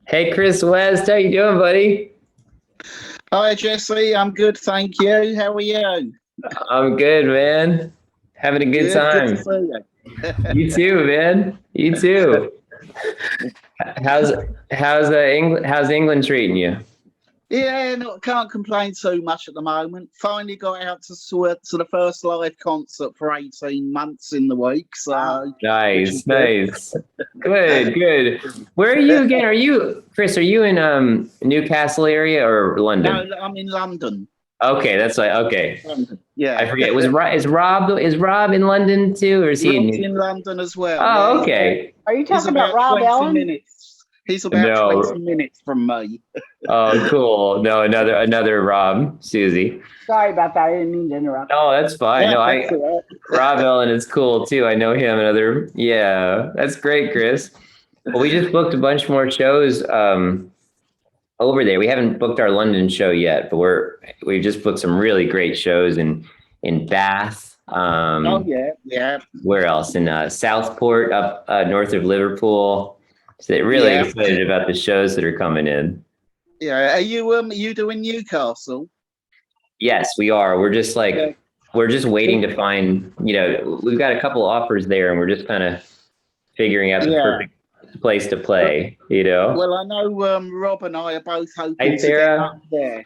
Hey, Chris West, how you doing, buddy? Hi, Jesse. I'm good, thank you. How are you? I'm good, man. Having a good Good to time. see you. You too, man. You too. How's how's England treating you? Yeah, no, can't complain too much at the moment. Finally got out to the first live concert for 18 months in the week, Wow. which is Nice, good. nice. Good, good. Where are you again? Are you Chris? Are you in Newcastle area or No, London? I'm in London. Okay, that's right. Okay, London. I Yeah. forget. Is Rob in London too, or is he in Rob's New? in London as well. Yeah, Oh, okay. Are you he's talking about about Rob 20 Ellen? minutes. He's about 20 No. minutes from me. Oh, cool. No, another Rob, Susie. Sorry about that. I didn't mean to interrupt. Oh, that's fine. Yeah, No, that's I all Rob Ellen is cool too. I know him and other. Yeah, that's great, Chris. Well, we just booked a bunch more shows over there. We haven't booked our London show yet, but we just booked some really great shows in Bath. Oh, yeah, yeah, Where else? In Southport, up north of Liverpool. So they're really yeah, excited about the shows that are coming in. yeah. Are you doing Newcastle? Yes, we are. Yeah. We're just waiting to find, we've got a couple offers there and we're just kind of figuring out the Yeah. perfect place to play. Well, I know Rob and I are both Hi, hoping to get up Sarah. there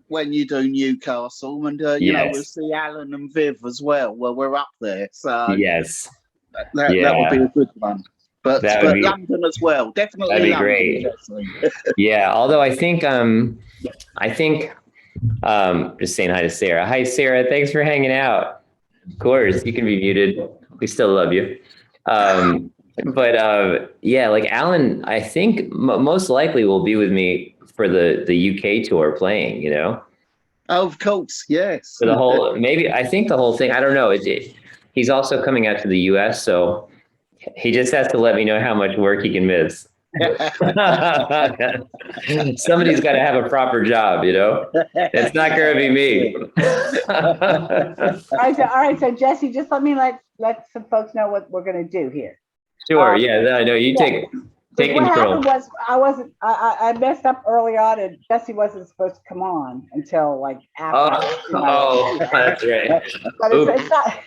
when you do Newcastle, and we'll Yes. see Alan and Viv as well. Well, we're up there, so Yes. that would be Yeah. a good one. That would But be London as well, that'd definitely be London, great. Jesse. Yeah. Although I think just saying hi to Sarah. Hi, Sarah. Thanks for hanging out. Of course, you can be muted. We still love you. But yeah, like Alan, I think most likely will be with me for the UK tour playing. Oh, of course, yes. For the whole, maybe I think the whole thing. I don't know. He's also coming out to the US, so he just has to let me know how much work he can miss. Somebody's got to have a proper job. It's not going to be me. All right. So Jesse, just let some folks know what we're going to do here. Sure. Yeah. No, no. You Yeah. take What happened control. was I messed up early on, and Jesse wasn't supposed to come on until like after. Oh, that's right. But it's not.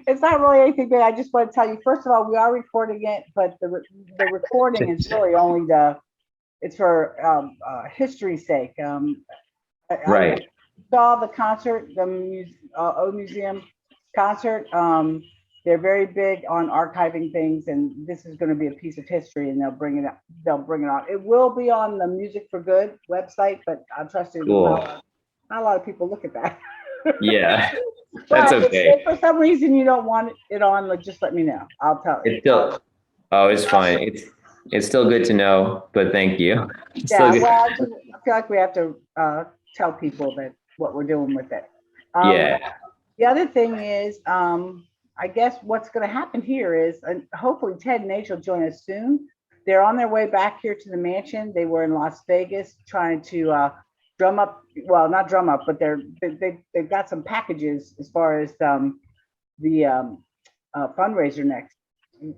It's not really anything big. I just want to tell you. First of all, we are recording it, but the recording is really only it's for history's sake. I Right. saw the concert, the O Museum concert. They're very big on archiving things, and this is going to be a piece of history, and they'll bring it up. They'll bring it on. It will be on the Music for Good website, but I trust it. Cool. Not a lot of people look at that. Yeah. That's But okay. if for some reason you don't want it on, just let me know. I'll tell you. It's still. Oh, it's fine. It's still good to know, but thank you. It's still Yeah, good. well, I feel like we have to tell people that what we're doing with it. Yeah. The other thing is, I guess what's going to happen here is, hopefully Ted and H will join us soon. They're on their way back here to the mansion. They were in Las Vegas trying to drum up, well, not drum up, but they've got some packages as far as the fundraiser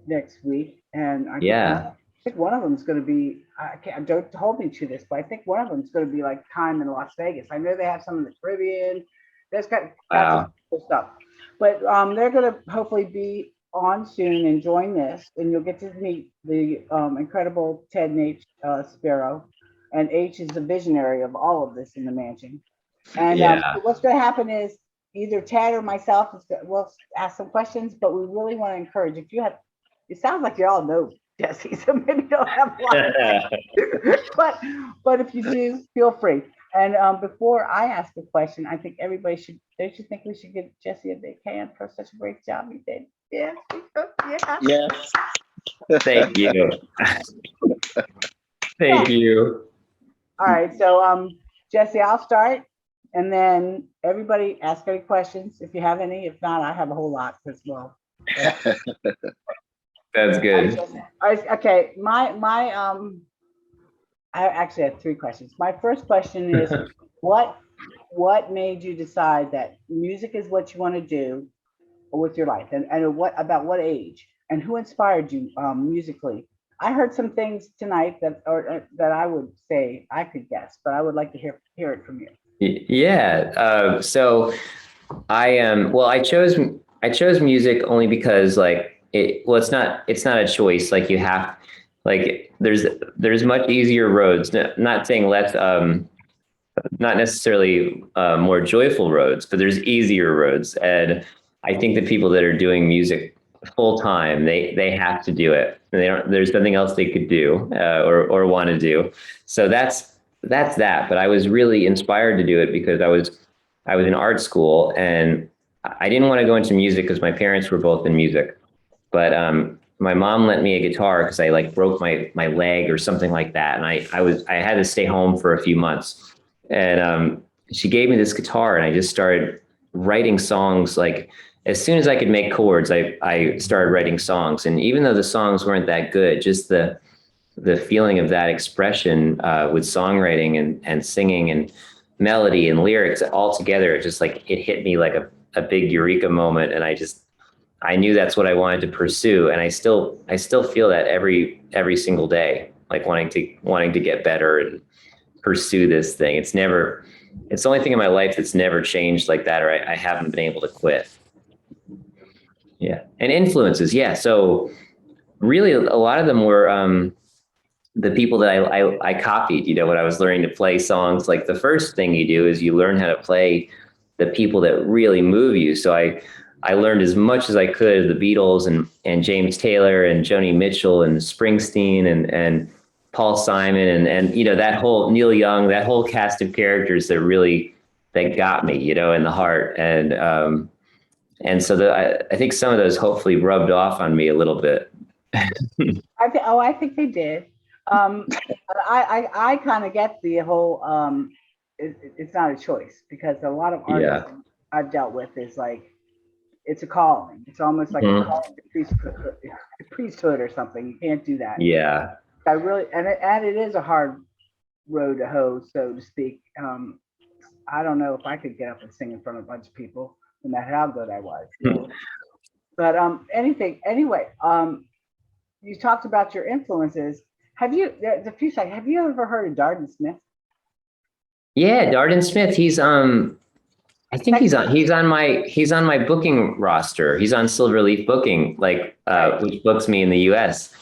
next week, and Yeah. I think one of them is going to be, I can't, don't hold me to this, but I think one of them is going to be like time in Las Vegas. I know they have some in the Caribbean. There's got Wow. some cool stuff. But they're going to hopefully be on soon and join this. And you'll get to meet the incredible Ted and H Sparrow. And H is the visionary of all of this in the mansion. And Yeah. what's going to happen is either Ted or myself will ask some questions, but we really want to encourage, if you have, it sounds like you all know Jesse, so maybe you don't have a lot. But if you do, feel free. And before I ask a question, I think everybody should, don't you think we should give Jesse a big hand for such a great job he did? Yeah. Yeah. Yes. Thank you. Thank you. All right. So Jesse, I'll start. And then everybody ask any questions if you have any. If not, I have a whole lot as well. That's good. Okay. I actually have three questions. My first question is, what made you decide that music is what you want to do with your life, and what about what age, and who inspired you musically? I heard some things tonight that I would say I could guess, but I would like to hear it from you. Yeah. So I am. Well, I chose music only because like it's not a choice. Like you have like there's much easier roads. Not saying less not necessarily more joyful roads, but there's easier roads. And I think the people that are doing music full time, they have to do it. They don't. There's nothing else they could do or want to do. So that's that. But I was really inspired to do it because I was in art school and I didn't want to go into music because my parents were both in music. But my mom lent me a guitar because I like broke my leg or something like that, and I had to stay home for a few months. And she gave me this guitar, and I just started writing songs. Like as soon as I could make chords, I started writing songs. And even though the songs weren't that good, just the feeling of that expression with songwriting and singing and melody and lyrics all together, it just like it hit me like a big eureka moment, and I knew that's what I wanted to pursue, and I still feel that every single day, like wanting to get better and pursue this thing. It's the only thing in my life that's never changed like that, or I haven't been able to quit. Yeah, and influences, yeah. So really, a lot of them were the people that I copied. You know, when I was learning to play songs, like the first thing you do is you learn how to play the people that really move you. So I learned as much as I could of the Beatles and James Taylor and Joni Mitchell and Springsteen and Paul Simon and you know that whole Neil Young, that whole cast of characters that got me, you know, in the heart. And so I think some of those hopefully rubbed off on me a little bit. I think they did. I kind of get the whole it's not a choice, because a lot of artists I've dealt with is like it's a calling. It's almost like a calling to priesthood or something. You can't do that. Yeah. I really and it is a hard road to hoe, so to speak. I don't know if I could get up and sing in front of a bunch of people, no matter how good I was. But anyway, you talked about your influences. Have you ever heard of Darden Smith? Yeah, Darden Smith. I think he's on my booking roster. He's on Silverleaf Booking, like which books me in the US.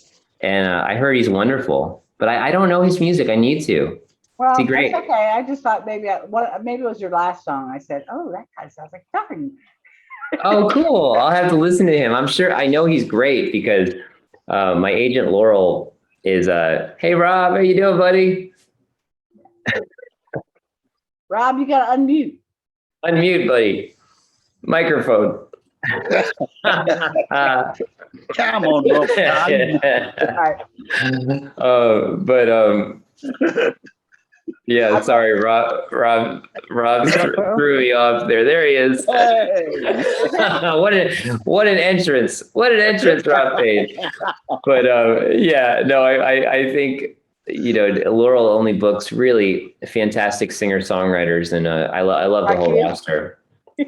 And I heard he's wonderful, but I don't know his music. I need to. Well, is he great? That's okay. I just thought maybe it was your last song. I said, oh, that guy sounds like Darden. Oh, cool. I'll have to listen to him. I'm sure I know he's great because my agent Laurel is hey Rob, how you doing, buddy? Rob, you gotta unmute. Unmute, buddy. Microphone. Come on, Rob. Yeah, sorry, Rob threw me off there. There he is. Hey. what an entrance. What an entrance Rob made. But I think, you know, Laurel only books really fantastic singer-songwriters, and I love the whole roster.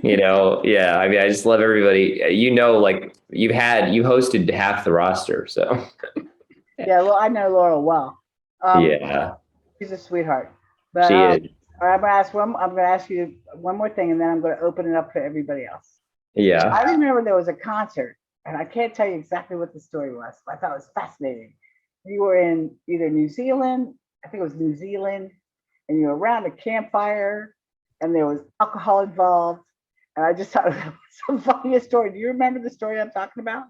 You know, yeah. I mean, I just love everybody. You know, like you hosted half the roster, so. Yeah, well, I know Laurel well. Yeah. She's a sweetheart. But, she is. I'm gonna ask you one more thing, and then I'm gonna open it up to everybody else. Yeah. I remember there was a concert, and I can't tell you exactly what the story was, but I thought it was fascinating. You were in either New Zealand, I think it was New Zealand, and you were around a campfire, and there was alcohol involved. And I just thought it was the funniest story. Do you remember the story I'm talking about?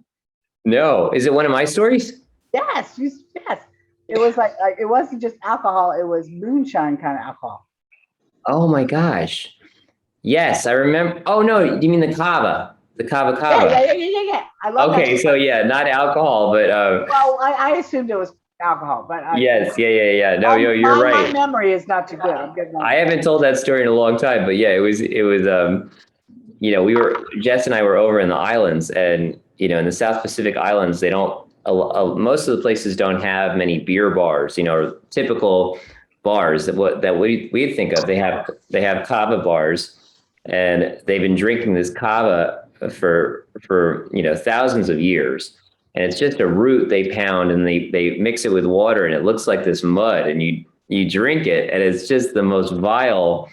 No. Is it one of my stories? Yes. Yes. It was like it wasn't just alcohol. It was moonshine kind of alcohol. Oh my gosh. Yes, I remember. Oh no, you mean the kava? The kava. Yeah. I love that. Okay, so yeah, not alcohol, but well, I assumed it was alcohol, but yes, yeah. No, you're right. My memory is not too good. I haven't told that story in a long time, but yeah, it was you know, Jess and I were over in the islands, and you know, in the South Pacific Islands, they don't. Most of the places don't have many beer bars. You know, typical bars that we think of. They have kava bars, and they've been drinking this kava for you know thousands of years. and it's just a root they pound, and they mix it with water, and it looks like this mud, and you drink it, and it's just the most vile.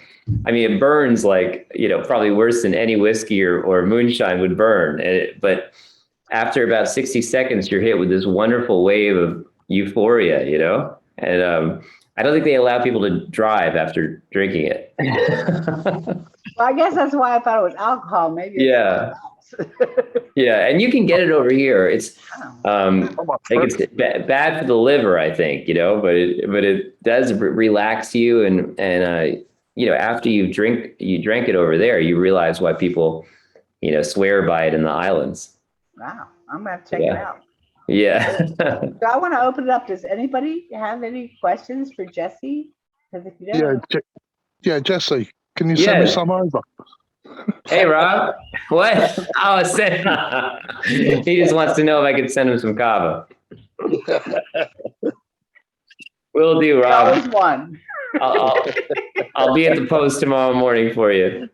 I mean, it burns like, probably worse than any whiskey or moonshine would burn. But after about 60 seconds, you're hit with this wonderful wave of euphoria, and I don't think they allow people to drive after drinking it. Well, I guess that's why I thought it was alcohol. Maybe. Yeah. Yeah, and you can get it over here. It's like it's bad for the liver, I think, but it does relax you, and after you drank it over there, you realize why people swear by it in the islands. Wow, I'm gonna have to check it out. Yeah. So I want to open it up. Does anybody have any questions for Jesse? Because if you don't, yeah, Jesse, can you send me some over? Hey, Rob. What? Oh, he just wants to know if I could send him some kava. Will do, Rob. always one. I'll be at the post tomorrow morning for you.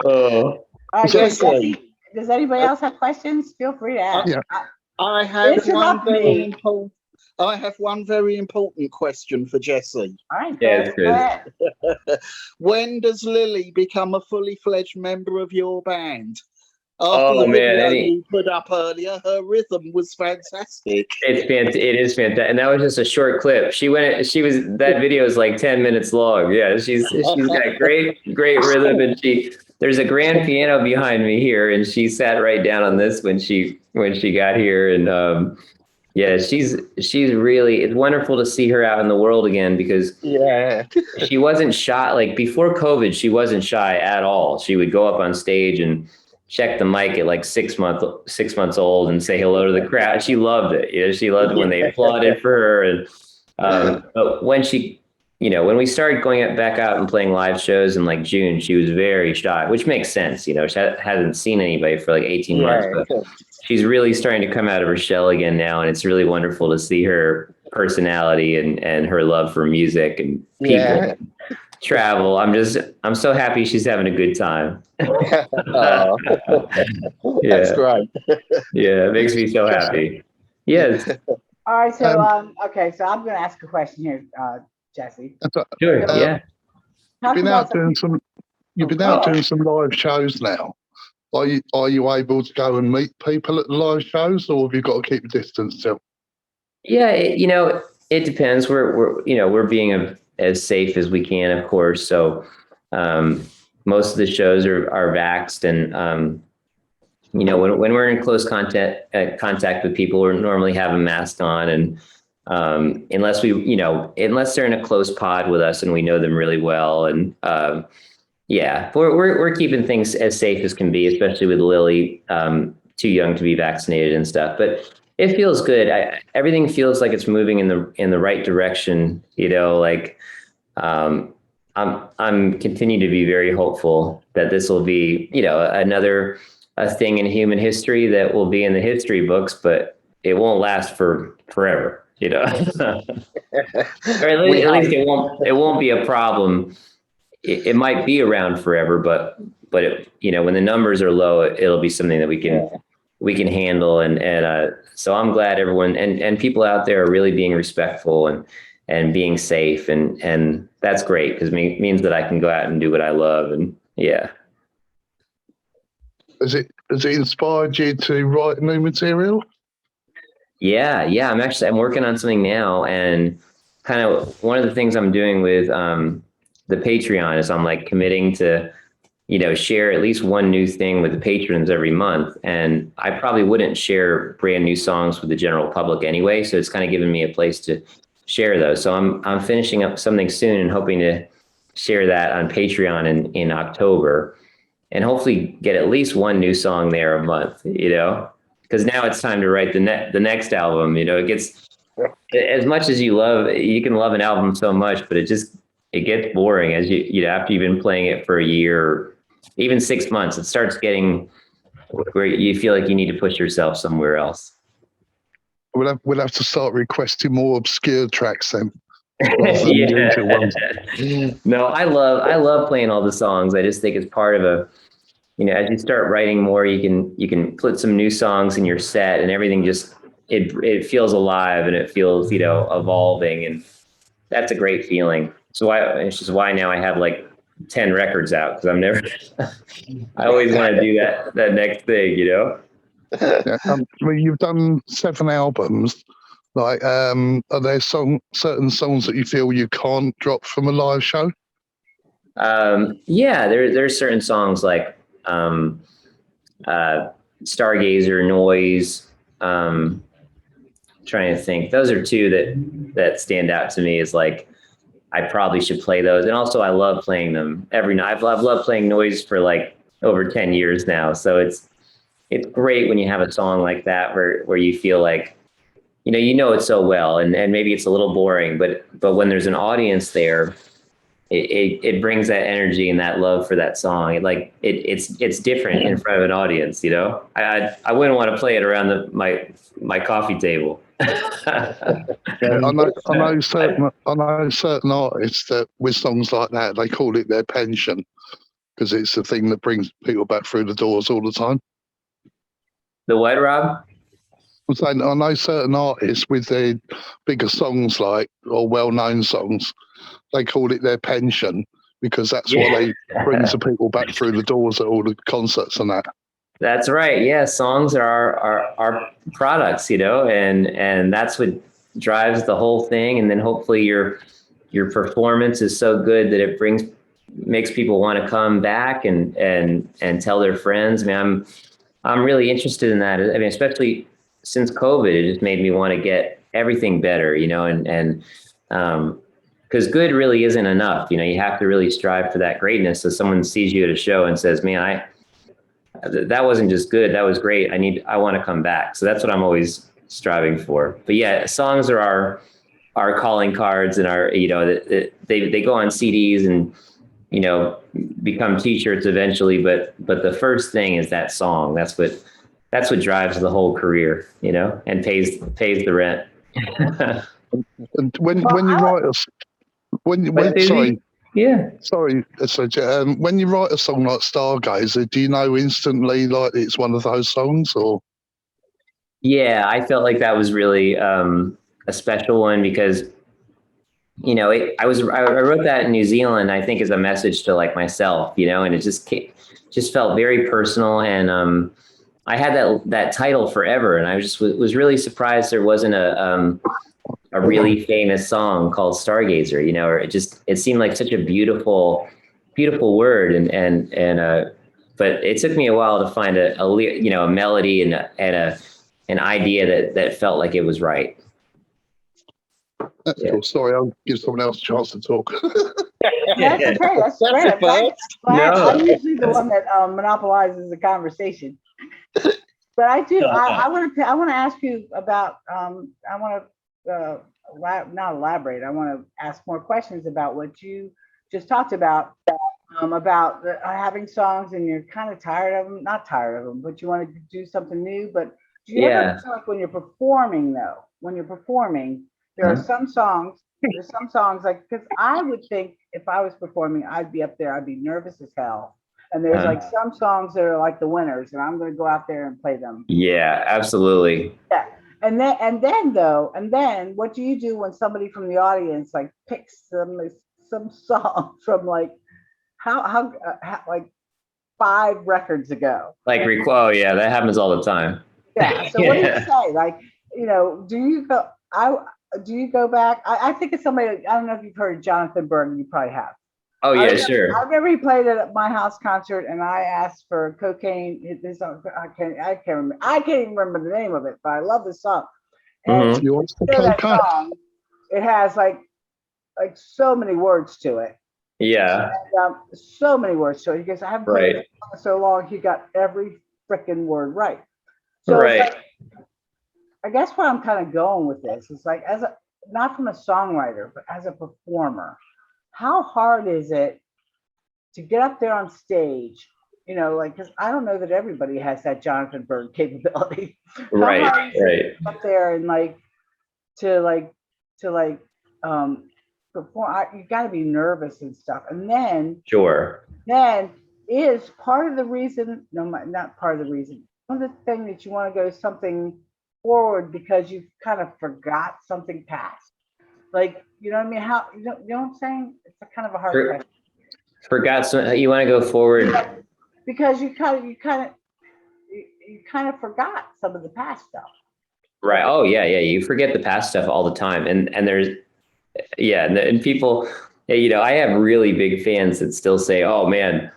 All right, Jesse, does anybody else have questions? Feel free to ask. Yeah. I have one very important question for Jesse. All right, go ahead. When does Lily become a fully fledged member of your band? After the video you put up earlier, her rhythm was fantastic. It is fantastic, and that was just a short clip. That video is like 10 minutes long. Yeah, she's got great rhythm, and there's a grand piano behind me here, and she sat right down on this when she got here, and she's really, it's wonderful to see her out in the world again, because she wasn't shy. Like before COVID, she wasn't shy at all. She would go up on stage and check the mic at like 6 months old and say hello to the crowd. She loved it. She loved when they applauded for her. And but when when we started going back out and playing live shows in like June, she was very shy, which makes sense. She hasn't seen anybody for like 18 months, but she's really starting to come out of her shell again now. And it's really wonderful to see her personality and her love for music and people. Travel. I'm so happy she's having a good time. That's great. Yeah, it makes me so happy. Yes. All right, so okay, so I'm going to ask a question here, Jesse. Sure. Yeah. You've been out doing some live shows now. Are you able to go and meet people at the live shows, or have you got to keep a distance still? Yeah, it depends. We're being as safe as we can, of course. So most of the shows are vaxxed, and when we're in close contact with people, we normally have a mask on, and unless they're in a close pod with us and we know them really well, and we're keeping things as safe as can be, especially with Lily, too young to be vaccinated and stuff. But it feels good. Everything feels like it's moving in the right direction. I'm continuing to be very hopeful that this will be, another thing in human history that will be in the history books, but it won't last forever. Or at least it won't be a problem. It might be around forever, but when the numbers are low, it'll be something that we can handle. And so I'm glad everyone and people out there are really being respectful and being safe. And that's great, because it means that I can go out and do what I love. And yeah. Has it inspired you to write new material? Yeah. I'm working on something now, and kind of one of the things I'm doing with the Patreon is I'm like committing to share at least one new thing with the patrons every month. And I probably wouldn't share brand new songs with the general public anyway. So it's kind of given me a place to share those. So I'm finishing up something soon and hoping to share that on Patreon in October, and hopefully get at least one new song there a month, because now it's time to write the next album. It gets, as much as you can love an album so much, but it gets boring as you after you've been playing it for a year, even 6 months, it starts getting where you feel like you need to push yourself somewhere else. We'll have to start requesting more obscure tracks then. No, I love playing all the songs. I just think it's part of as you start writing more, you can put some new songs in your set, and everything just it feels alive, and it feels evolving, and that's a great feeling. So it's just why now I have like 10 records out, because I'm never I always want to do that next thing. Yeah, well, you've done 7 albums. Like, are there certain songs that you feel you can't drop from a live show? Yeah, there's certain songs like Stargazer, Noise. Trying to think, those are two that stand out to me as like I probably should play those. And also I love playing them every night. I've loved playing Noise for like over 10 years now. So it's great when you have a song like that where you feel like it so well, and maybe it's a little boring, but when there's an audience there, it brings that energy and that love for that song. It's different in front of an audience. I wouldn't want to play it around my coffee table. Yeah, I know certain artists that with songs like that, they call it their pension, because it's the thing that brings people back through the doors all the time. The what, Rob? I'm saying I know certain artists with their bigger songs, or well-known songs, they call it their pension, because that's what they brings the people back through the doors at all the concerts and that. That's right. Yeah, songs are our products, and that's what drives the whole thing. And then hopefully your performance is so good that it makes people want to come back and tell their friends. I mean, I'm really interested in that. I mean, especially since COVID, it just made me want to get everything better, and because good really isn't enough. You have to really strive for that greatness. So someone sees you at a show and says, man, that wasn't just good, that was great. I want to come back. So that's what I'm always striving for. But yeah, songs are our calling cards, and they go on CDs and, become t-shirts eventually. But the first thing is that song. That's what drives the whole career, and pays the rent. And when you write when you write a song like Stargazer, do you know instantly like it's one of those songs, or? Yeah, I felt like that was really a special one, because I wrote that in New Zealand, I think, as a message to like myself, and it just felt very personal. And I had that title forever, and I was really surprised there wasn't a really famous song called Stargazer, or it seemed like such a beautiful word, but it took me a while to find a melody and an idea that felt like it was right. That's cool. Sorry, I'll give someone else a chance to talk. That's okay. That's great. I'm usually the one that monopolizes the conversation. But I do. I want to ask you about. I want to not elaborate. I want to ask more questions about what you just talked about having songs and you're kind of tired of them. Not tired of them, but you want to do something new. But do you ever feel like when you're performing, though? When you're performing, there are some songs. There's some songs like, because I would think if I was performing, I'd be up there. I'd be nervous as hell. And there's like some songs that are like the winners, and I'm going to go out there and play them. Yeah, absolutely. Yeah. And then what do you do when somebody from the audience like picks some song from like how like 5 records ago? Like yeah, that happens all the time. Yeah. So what do you say? Like, do you go back? I think it's somebody. I don't know if you've heard of Jonathan Berg. You probably have. Oh yeah, sure. I remember he played it at my house concert, and I asked for cocaine. I can't remember. I can't even remember the name of it, but I love the song. And you want to that song, it has like so many words to it. Yeah. And, so many words to it. Because I haven't played it so long. He got every freaking word right. So like, I guess where I'm kind of going with this is like, not from a songwriter, but as a performer. How hard is it to get up there on stage? Because I don't know that everybody has that Jonathan Berg capability. Right. Up there and to perform. You got to be nervous and stuff. And then, sure. Then is part of the reason, no, not part of the reason. One of the things that you want to go something forward because you've kind of forgot something past. Like, you know what I mean? How, you know what I'm saying? It's a kind of a hard question. Forgot some, you want to go forward. Because you kind of forgot some of the past stuff. Right. Oh yeah. Yeah. You forget the past stuff all the time. And there's, yeah. And people, you know, I have really big fans that still say, oh man,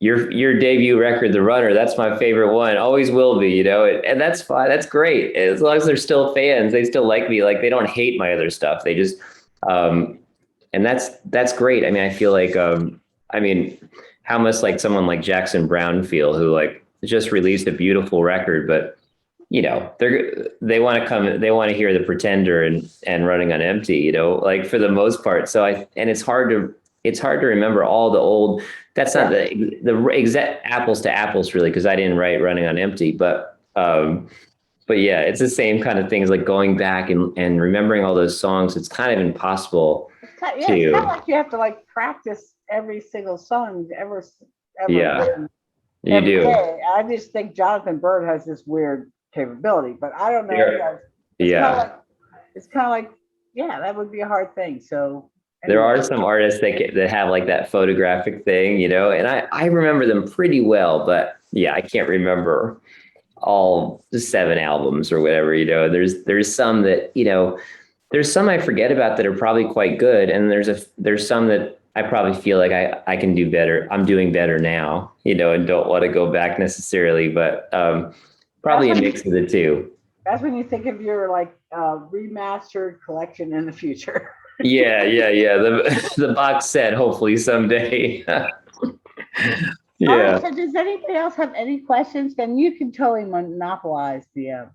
your debut record, The Runner, that's my favorite one. Always will be, you know, and that's fine. That's great. As long as they're still fans, they still like me. Like they don't hate my other stuff. They just, and that's great. I mean, I feel like, I mean, how much like someone like Jackson Browne feel, who like just released a beautiful record, but you know, they want to hear The Pretender and Running on Empty, you know, like for the most part. So and it's hard to remember all the old, that's not the exact apples to apples really, because I didn't write Running on Empty, but yeah, it's the same kind of things, like going back and remembering all those songs. It's kind of impossible. It's kind of like you have to like practice every single song ever Yeah, written you do. day. I just think Jonathan Byrd has this weird capability, but I don't know. It's kind of like, yeah, that would be a hard thing. So there are some artists that have like that photographic thing, you know, and I remember them pretty well, but yeah, I can't remember all the 7 albums or whatever, you know. There's some that, you know, there's some I forget about that are probably quite good, and there's some that I probably feel like I can do better. I'm doing better now, you know, and don't want to go back necessarily, but probably a mix of the two. That's when you think of your like remastered collection in the future. Yeah. The box set, hopefully someday. Yeah. Right, so does anybody else have any questions? Then you can totally monopolize the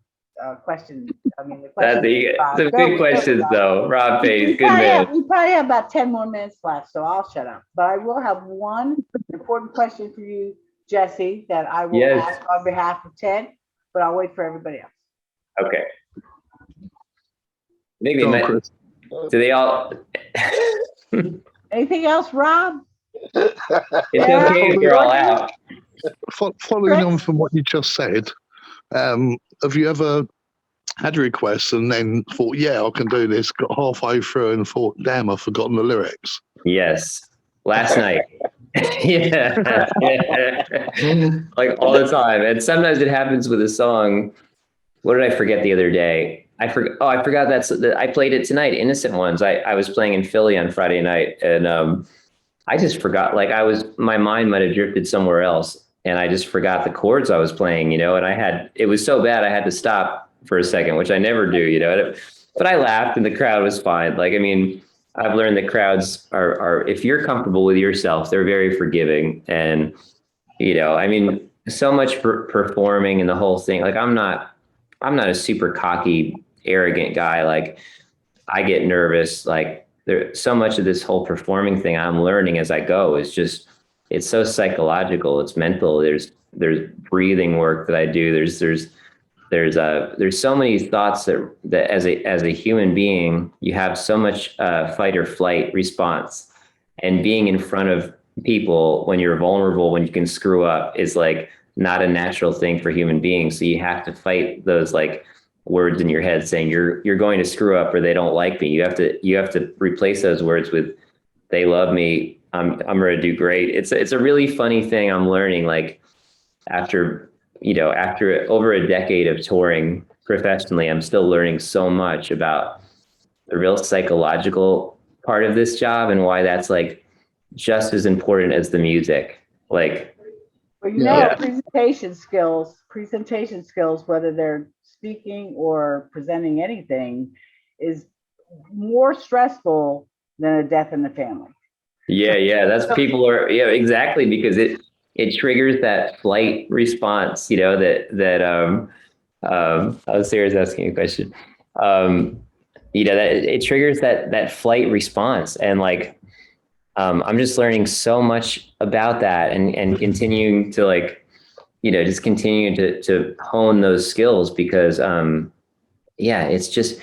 question. I mean, the question. The good questions, though. Rob Page, good man. We probably have about 10 more minutes left, so I'll shut up. But I will have one important question for you, Jesse, that I will ask on behalf of Ted, but I'll wait for everybody else. Okay. Maybe do they all? Anything else, Rob? It's okay if you're all out. Following on from what you just said, have you ever had requests and then thought, yeah, I can do this, got halfway through and thought, damn, I've forgotten the lyrics? Yes. Last night. Yeah. Like all the time. And sometimes it happens with a song. What did I forget the other day? I forgot I played it tonight, Innocent Ones. I was playing in Philly on Friday night, and I just forgot, like my mind might have drifted somewhere else, and I just forgot the chords I was playing, you know, and it was so bad I had to stop for a second, which I never do, you know, but I laughed and the crowd was fine. Like, I mean, I've learned that crowds are, if you're comfortable with yourself, they're very forgiving. And, you know, I mean, so much performing and the whole thing, like I'm not a super cocky, arrogant guy. Like I get nervous, like there's so much of this whole performing thing I'm learning as I go is just, it's so psychological, it's mental. There's breathing work that I do. There's so many thoughts that as a human being, you have so much fight or flight response, and being in front of people when you're vulnerable, when you can screw up, is like not a natural thing for human beings. So you have to fight those like words in your head saying you're going to screw up or they don't like me. You have to replace those words with they love me. I'm going to do great. It's a really funny thing I'm learning, like after over a decade of touring professionally, I'm still learning so much about the real psychological part of this job and why that's like just as important as the music. Like, well, you know, presentation skills, whether they're speaking or presenting anything, is more stressful than a death in the family. Yeah. That's exactly, because it triggers that flight response, you know, I was serious asking a question. You know, that it triggers that flight response. And like, I'm just learning so much about that and continuing to like, you know, just continue to hone those skills because, it's just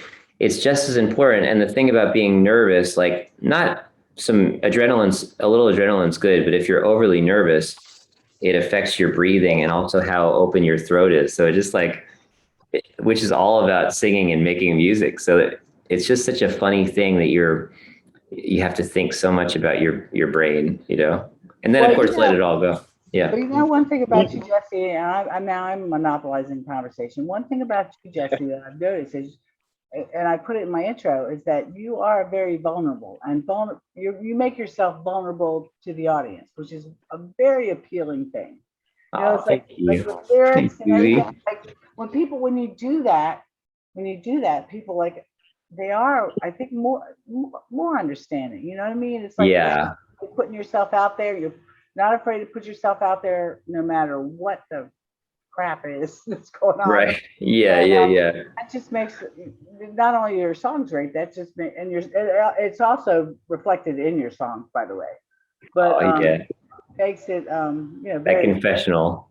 as important. And the thing about being nervous, like not a little adrenaline's good, but if you're overly nervous, it affects your breathing and also how open your throat is. So it just like, which is all about singing and making music. So it's just such a funny thing that you have to think so much about your brain, you know, and then of course let it all go. Yeah. But you know, one thing about you, Jesse, and I'm monopolizing the conversation. One thing about you, Jesse, that I've noticed is, and I put it in my intro, is that you are very vulnerable, and you make yourself vulnerable to the audience, which is a very appealing thing. You know, it's like the lyrics and everything. Like when you do that, people like, they are, I think, more understanding. You know what I mean? It's like, yeah, you're putting yourself out there. You're not afraid to put yourself out there, no matter what the crap is that's going on. right. Yeah, And, yeah. That just makes not only your songs great, that just and it's also reflected in your songs, by the way. But makes it you know, That very confessional.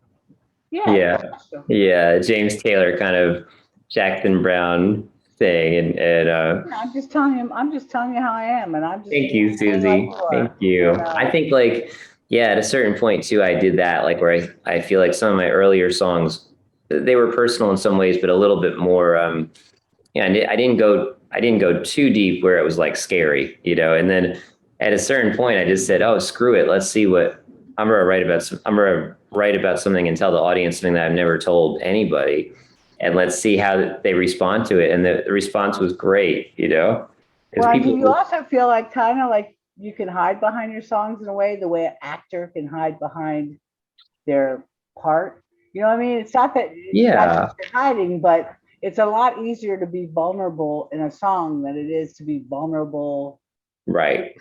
yeah. Yeah. James Taylor kind of Jackson Brown thing, and I'm just telling you how I am, and I'm just thank you, Susie. Thank you. And, I think like, yeah, at a certain point too, I did that, like where I feel like some of my earlier songs, they were personal in some ways, but a little bit more, yeah, I didn't go too deep where it was like scary, you know, and then at a certain point I just said, oh, screw it. Let's see what I'm going to write about. I'm going to write about something and tell the audience something that I've never told anybody. And let's see how they respond to it. And the response was great, you know? Well, do you also feel like kind of like you can hide behind your songs in a way, the way an actor can hide behind their part? You know what I mean? It's not that you're hiding, but it's a lot easier to be vulnerable in a song than it is to be vulnerable. Right.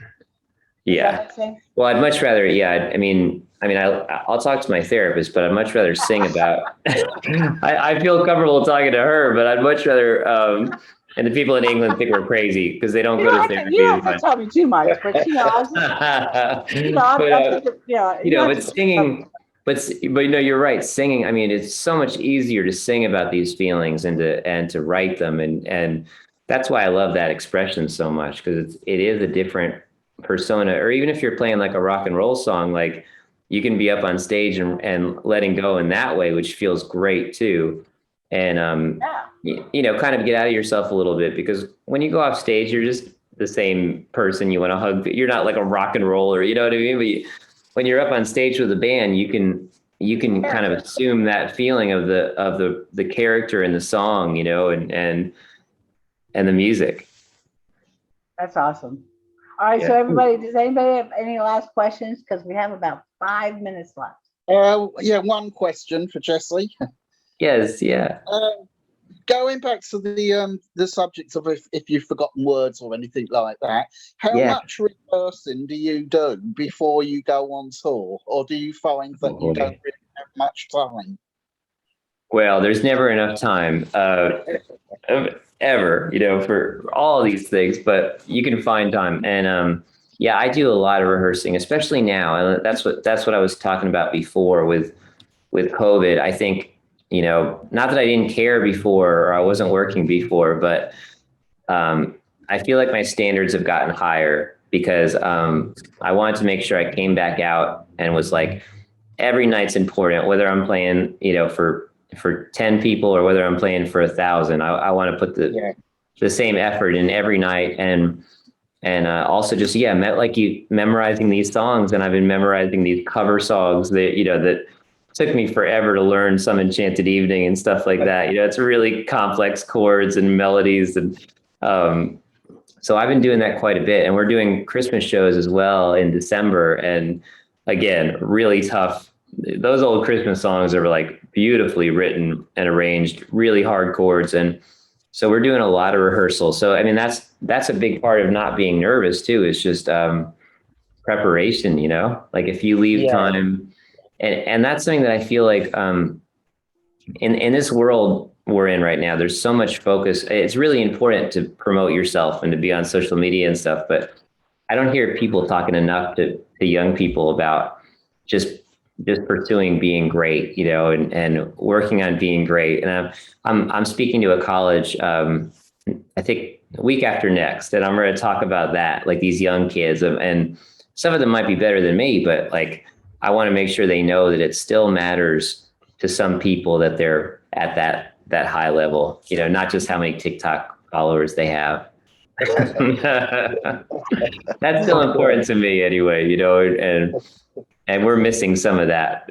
Yeah. Well, I'd much rather, I mean, I'll talk to my therapist, but I'd much rather sing about, I feel comfortable talking to her, but I'd much rather, and the people in England think we're crazy because they don't go to therapy. You don't have to tell me too much, but you know, but singing, but you know, you're right. Singing, I mean, it's so much easier to sing about these feelings and to write them, and that's why I love that expression so much, because it is a different persona. Or even if you're playing like a rock and roll song, like you can be up on stage and letting go in that way, which feels great too. And you know, kind of get out of yourself a little bit, because when you go off stage, you're just the same person you want to hug. You're not like a rock and roller, you know what I mean? But when you're up on stage with a band, you can kind of assume that feeling of the character in the song, you know, and the music. That's awesome. All right, so everybody, does anybody have any last questions? Because we have about 5 minutes left. One question for Jesse. Yes, yeah. Going back to the subject of if you've forgotten words or anything like that, how much rehearsing do you do before you go on tour, or do you find that you don't really have much time? Well, there's never enough time, ever, you know, for all these things, but you can find time. And I do a lot of rehearsing, especially now. And that's what I was talking about before with COVID. I think, you know, not that I didn't care before or I wasn't working before, but I feel like my standards have gotten higher because I wanted to make sure I came back out and was like, every night's important, whether I'm playing, you know, for 10 people or whether I'm playing for 1,000. I want to put the same effort in every night, and also just memorizing these songs. And I've been memorizing these cover songs that took me forever to learn, Some Enchanted Evening and stuff like that. You know, it's really complex chords and melodies, and so I've been doing that quite a bit. And we're doing Christmas shows as well in December, and again, really tough. Those old Christmas songs are like beautifully written and arranged, really hard chords. And so we're doing a lot of rehearsal. So, I mean, that's a big part of not being nervous too, is just preparation, you know, like if you leave time, and that's something that I feel like in this world we're in right now, there's so much focus. It's really important to promote yourself and to be on social media and stuff, but I don't hear people talking enough to young people about just pursuing being great, you know, and working on being great. And I'm speaking to a college, I think the week after next, and I'm going to talk about that, like these young kids, and some of them might be better than me, but like I want to make sure they know that it still matters to some people that they're at that high level, not just how many TikTok followers they have. That's still important to me anyway, and we're missing some of that.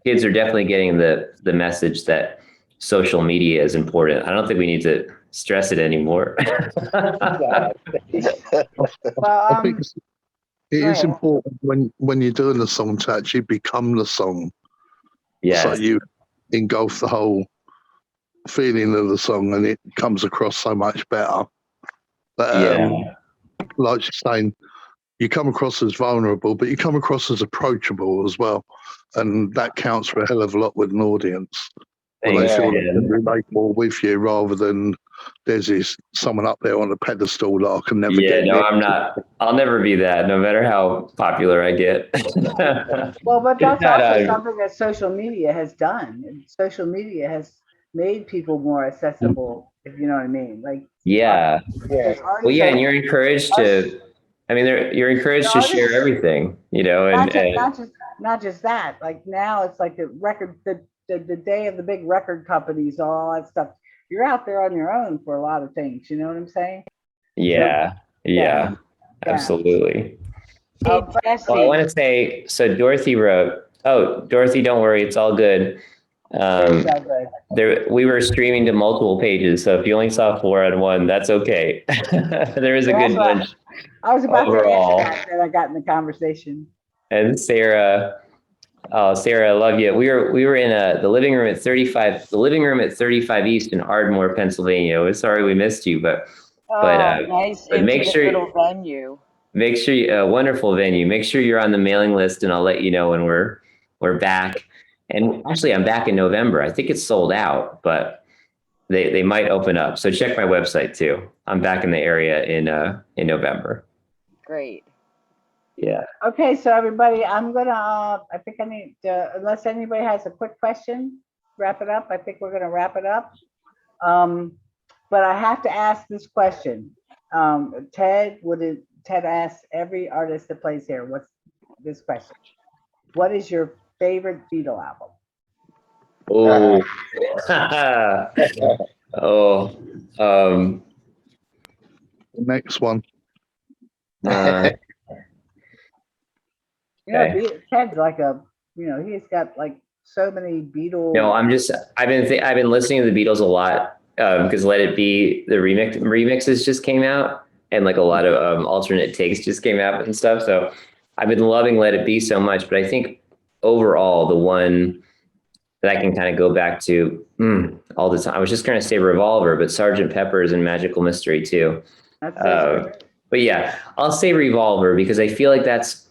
Kids are definitely getting the message that social media is important. I don't think we need to stress it anymore. Well, I think it is important when you're doing the song to actually become the song. Yes. So you engulf the whole feeling of the song, and it comes across so much better. But like you're saying, you come across as vulnerable, but you come across as approachable as well, and that counts for a hell of a lot with an audience. When they feel they can relate more with you, rather than there's someone up there on a pedestal that I can never get. No, I'm not. I'll never be that, no matter how popular I get. Well, but that's also something that social media has done. And social media has made people more accessible, if you know what I mean. Like, yeah. Well, yeah, and you're encouraged to. I mean, you're encouraged to share everything, not just that. Like now, it's like the day of the big record companies, all that stuff. You're out there on your own for a lot of things. You know what I'm saying? Yeah, absolutely. Oh, well, I want to say, so Dorothy wrote, Dorothy, don't worry, it's all good. We were streaming to multiple pages, so if you only saw 4 on one, that's okay. There is a good bunch. I was about to ask that I got in the conversation. And Sarah, Sarah, I love you. We were in the living room at 35 East in Ardmore, Pennsylvania. We're sorry we missed you, but nice, but make sure little venue. Make sure a wonderful venue. Make sure you're on the mailing list, and I'll let you know when we're back. And actually, I'm back in November. I think it's sold out, but they might open up. So check my website too. I'm back in the area in November. Great. Yeah. Okay, so everybody, I'm gonna. I think I need to, unless anybody has a quick question, wrap it up. I think we're gonna wrap it up. But I have to ask this question. Ted asks every artist that plays here, what's this question? What is your favorite Beatle album? The next one. Ted's like he's got like so many Beatles. No, I've been listening to the Beatles a lot because Let It Be, the remixes just came out, and like a lot of alternate takes just came out and stuff. So I've been loving Let It Be so much, but I think overall the one that I can kind of go back to all the time, I was just going to say Revolver, but Sgt. Pepper's and Magical Mystery too. But yeah, I'll say Revolver because I feel like that's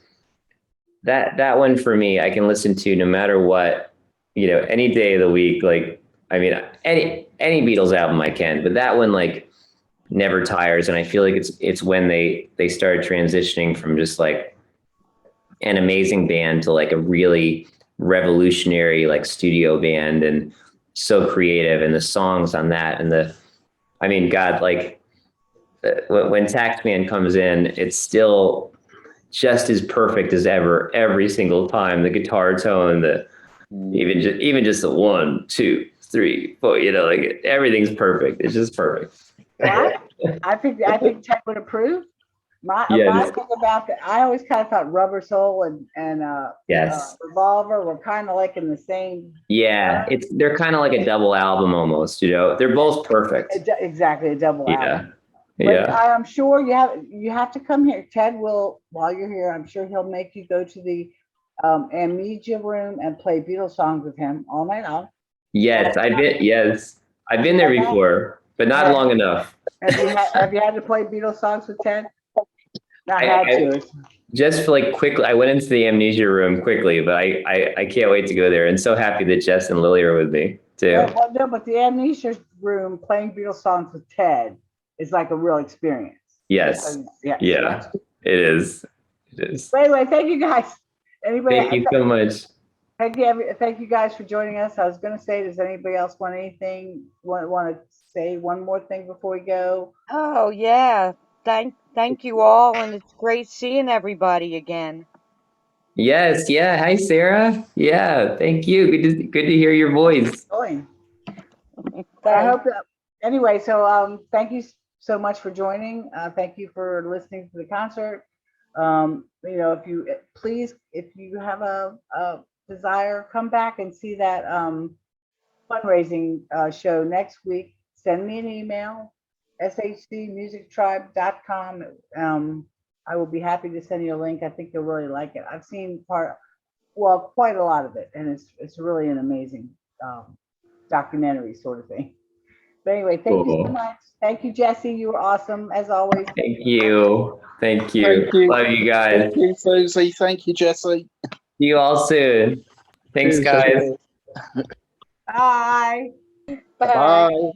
that one for me, I can listen to no matter what, any day of the week. Like, I mean, any Beatles album I can, but that one like never tires. And I feel like it's when they started transitioning from just like an amazing band to like a really revolutionary like studio band, and so creative, and the songs on that, and God, like when Taxman comes in, it's still just as perfect as ever every single time. The guitar tone, even just the 1, 2, 3, 4, like everything's perfect. It's just perfect. I think Ted would approve. My thing about that, I always kind of thought Rubber Soul and Revolver were kind of like in the same. Yeah, they're kind of like a double album almost. They're both perfect. Exactly, a double album. But I'm sure you have to come here. Ted will, while you're here, I'm sure he'll make you go to the Amnesia room and play Beatles songs with him all night long. Yes, I've been there before, but not long enough. Have you had to play Beatles songs with Ted? I had to. Just like quickly, I went into the Amnesia room quickly, but I can't wait to go there. And so happy that Jess and Lily are with me too. No, but the Amnesia room playing Beatles songs with Ted is like a real experience. Yes. Yeah. It is. But anyway, thank you guys. Thank you so much. Thank you guys for joining us. I was going to say, does anybody else want to say one more thing before we go? Oh yeah. Thank you all, and it's great seeing everybody again. Yes, yeah. Hi, Sarah. Yeah, thank you. Good to hear your voice. Join. I hope that, anyway, so thank you so much for joining. Thank you for listening to the concert. You know, if you please, if you have a desire, come back and see that fundraising show next week. Send me an email, shcmusictribe.com. I will be happy to send you a link. I think you'll really like it. I've seen quite a lot of it, and it's really an amazing documentary sort of thing. But anyway, thank you so much. Thank you, Jesse. You were awesome as always. Thank you. Thank you. Thank you. Love you guys. Thank you, Susie. Thank you, Jesse. See you all soon. Thanks, Cheers, guys. everybody. Bye. Bye. Bye.